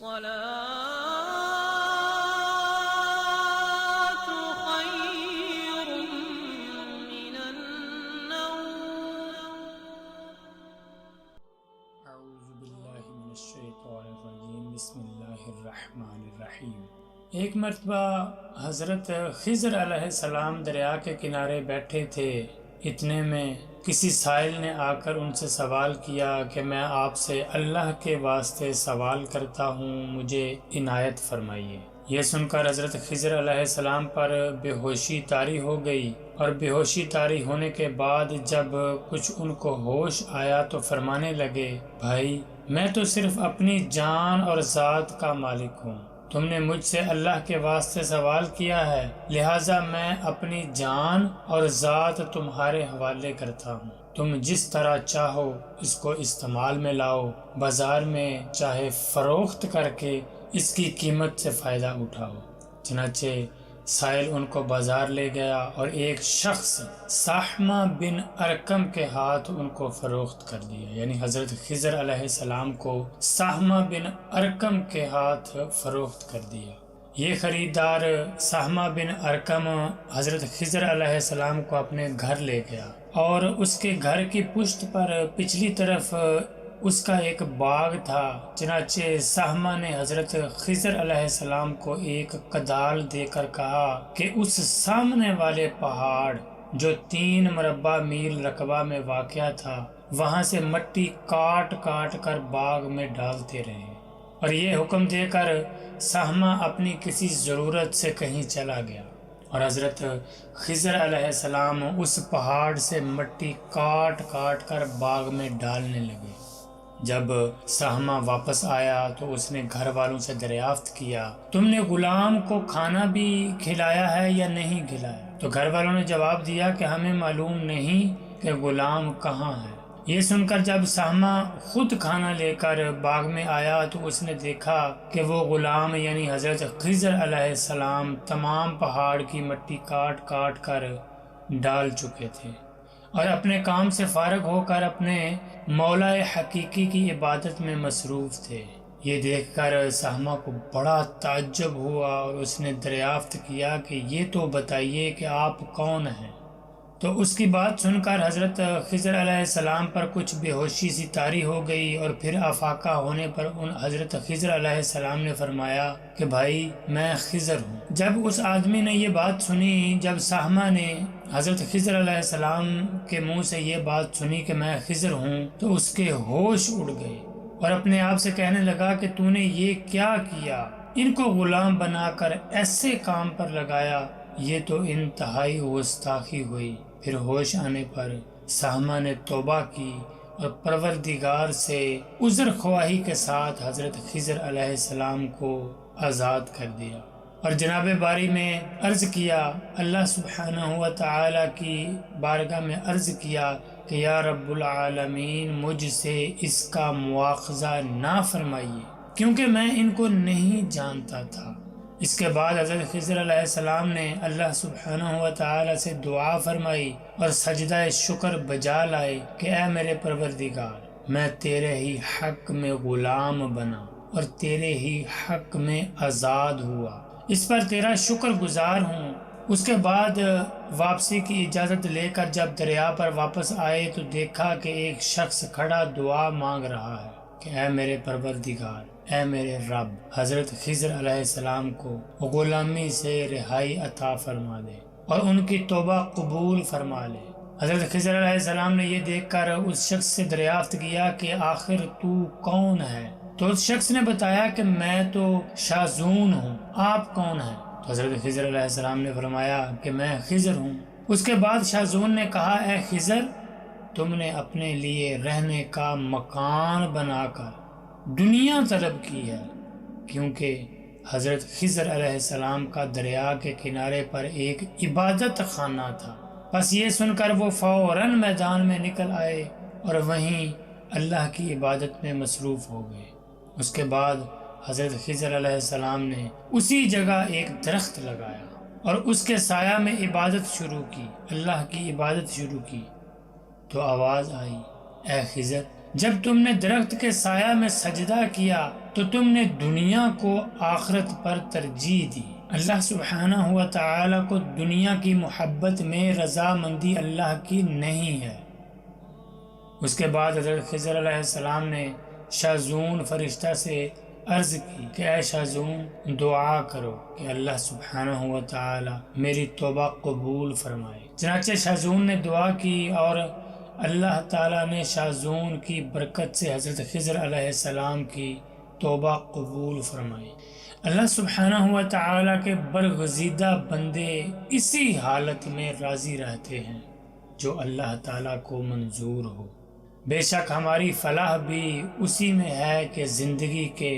الصلاة خير من النوم. اعوذ باللہ من الشیطان الرجیم. بسم اللہ الرحمن الرحیم. ایک مرتبہ حضرت خضر علیہ السلام دریا کے کنارے بیٹھے تھے. اتنے میں کسی سائل نے آ کر ان سے سوال کیا کہ میں آپ سے اللہ کے واسطے سوال کرتا ہوں، مجھے عنایت فرمائیے. یہ سن کر حضرت خضر علیہ السلام پر بے ہوشی طاری ہو گئی، اور بے ہوشی طاری ہونے کے بعد جب کچھ ان کو ہوش آیا تو فرمانے لگے، بھائی میں تو صرف اپنی جان اور ذات کا مالک ہوں. تم نے مجھ سے اللہ کے واسطے سوال کیا ہے، لہٰذا میں اپنی جان اور ذات تمہارے حوالے کرتا ہوں. تم جس طرح چاہو اس کو استعمال میں لاؤ، بازار میں چاہے فروخت کر کے اس کی قیمت سے فائدہ اٹھاؤ. چنانچہ سائل ان کو بازار لے گیا اور ایک شخص سحمہ بن ارکم کے ہاتھ ان کو فروخت کر دیا. یعنی حضرت خضر علیہ السلام کو سحمہ بن ارکم کے ہاتھ فروخت کر دیا. یہ خریدار سحمہ بن ارکم حضرت خضر علیہ السلام کو اپنے گھر لے گیا، اور اس کے گھر کی پشت پر پچھلی طرف اس کا ایک باغ تھا. چنانچہ سحمہ نے حضرت خضر علیہ السلام کو ایک کدال دے کر کہا کہ اس سامنے والے پہاڑ جو 3 مربع میل رقبہ میں واقع تھا، وہاں سے مٹی کاٹ کاٹ کر باغ میں ڈالتے رہے. اور یہ حکم دے کر سحمہ اپنی کسی ضرورت سے کہیں چلا گیا، اور حضرت خضر علیہ السلام اس پہاڑ سے مٹی کاٹ کاٹ کر باغ میں ڈالنے لگے. جب سحمہ واپس آیا تو اس نے گھر والوں سے دریافت کیا، تم نے غلام کو کھانا بھی کھلایا ہے یا نہیں کھلایا؟ تو گھر والوں نے جواب دیا کہ ہمیں معلوم نہیں کہ غلام کہاں ہے. یہ سن کر جب سحمہ خود کھانا لے کر باغ میں آیا تو اس نے دیکھا کہ وہ غلام یعنی حضرت خضر علیہ السلام تمام پہاڑ کی مٹی کاٹ کاٹ کر ڈال چکے تھے، اور اپنے کام سے فارغ ہو کر اپنے مولا حقیقی کی عبادت میں مصروف تھے. یہ دیکھ کر سحمہ کو بڑا تعجب ہوا، اور اس نے دریافت کیا کہ یہ تو بتائیے کہ آپ کون ہیں؟ تو اس کی بات سن کر حضرت خضر علیہ السلام پر کچھ بے ہوشی سی طاری ہو گئی، اور پھر افاقہ ہونے پر حضرت خضر علیہ السلام نے فرمایا کہ بھائی میں خضر ہوں. جب اس آدمی نے یہ بات سنی، جب سحمہ نے حضرت خضر علیہ السلام کے منہ سے یہ بات سنی کہ میں خضر ہوں، تو اس کے ہوش اڑ گئے، اور اپنے آپ سے کہنے لگا کہ تو نے یہ کیا کیا؟ ان کو غلام بنا کر ایسے کام پر لگایا، یہ تو انتہائی گستاخی ہوئی. پھر ہوش آنے پر سحمہ نے توبہ کی اور پروردگار سے عذر خواہی کے ساتھ حضرت خضر علیہ السلام کو آزاد کر دیا، اور جناب باری میں عرض کیا، اللہ سبحانہ و تعالی کی بارگاہ میں عرض کیا کہ یا رب العالمین مجھ سے اس کا مواخذہ نہ فرمائیے، کیونکہ میں ان کو نہیں جانتا تھا. اس کے بعد حضرت خضر علیہ السلام نے اللہ سبحانہ و تعالی سے دعا فرمائی اور سجدہ شکر بجا لائے کہ اے میرے پروردگار، میں تیرے ہی حق میں غلام بنا اور تیرے ہی حق میں آزاد ہوا، اس پر تیرا شکر گزار ہوں. اس کے بعد واپسی کی اجازت لے کر جب دریا پر واپس آئے تو دیکھا کہ ایک شخص کھڑا دعا مانگ رہا ہے کہ اے میرے پروردگار، اے میرے رب، حضرت خضر علیہ السلام کو غلامی سے رہائی عطا فرما دے اور ان کی توبہ قبول فرما لے. حضرت خضر علیہ السلام نے یہ دیکھ کر اس شخص سے دریافت کیا کہ آخر تو کون ہے؟ تو اس شخص نے بتایا کہ میں تو شاذون ہوں، آپ کون ہیں؟ تو حضرت خضر علیہ السلام نے فرمایا کہ میں خضر ہوں. اس کے بعد شاذون نے کہا، اے خضر، تم نے اپنے لیے رہنے کا مکان بنا کر دنیا طلب کی ہے، کیونکہ حضرت خضر علیہ السلام کا دریا کے کنارے پر ایک عبادت خانہ تھا. بس یہ سن کر وہ فوراً میدان میں نکل آئے اور وہیں اللہ کی عبادت میں مصروف ہو گئے. اس کے بعد حضرت خضر علیہ السلام نے اسی جگہ ایک درخت لگایا اور اس کے سایہ میں عبادت شروع کی، اللہ کی عبادت شروع کی. تو آواز آئی، اے خضر، جب تم نے درخت کے سایہ میں سجدہ کیا تو تم نے دنیا کو آخرت پر ترجیح دی۔ اللہ سبحانہ و تعالیٰ کو دنیا کی محبت میں رضامندی اللہ کی نہیں ہے۔ اس کے بعد حضرت خضر علیہ السلام نے شاذون فرشتہ سے عرض کی کہ اے شاذون دعا کرو کہ اللہ سبحانہ و تعالی میری توبہ قبول فرمائے۔ چنانچہ شاذون نے دعا کی اور اللہ تعالیٰ نے شاذون کی برکت سے حضرت خضر علیہ السلام کی توبہ قبول فرمائی۔ اللہ سبحانہ و تعالیٰ کے برگزیدہ بندے اسی حالت میں راضی رہتے ہیں جو اللہ تعالیٰ کو منظور ہو۔ بے شک ہماری فلاح بھی اسی میں ہے کہ زندگی کے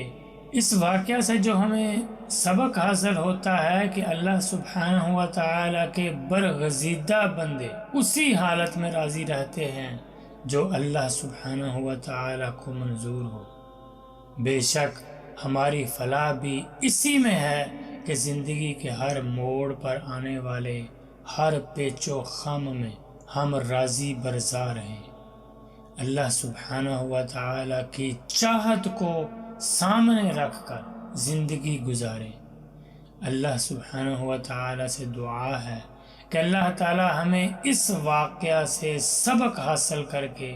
اس واقعہ سے جو ہمیں سبق حاصل ہوتا ہے کہ اللہ سبحانہ و تعالیٰ کے برگزیدہ بندے اسی حالت میں راضی رہتے ہیں جو اللہ سبحانہ و تعالیٰ کو منظور ہو۔ بے شک ہماری فلاح بھی اسی میں ہے کہ زندگی کے ہر موڑ پر آنے والے ہر پیچ و خم میں ہم راضی برضا رہیں، اللہ سبحانہ و تعالیٰ کی چاہت کو سامنے رکھ کر زندگی گزاریں۔ اللہ سبحانہ و تعالیٰ سے دعا ہے کہ اللہ تعالیٰ ہمیں اس واقعہ سے سبق حاصل کر کے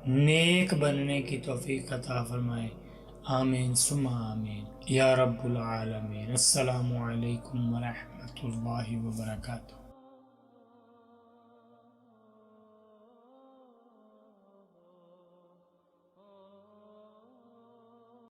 نیک بننے کی توفیق عطا فرمائے۔ آمین ثم آمین یا رب العالمین۔ السلام علیکم ورحمۃ اللہ وبرکاتہ۔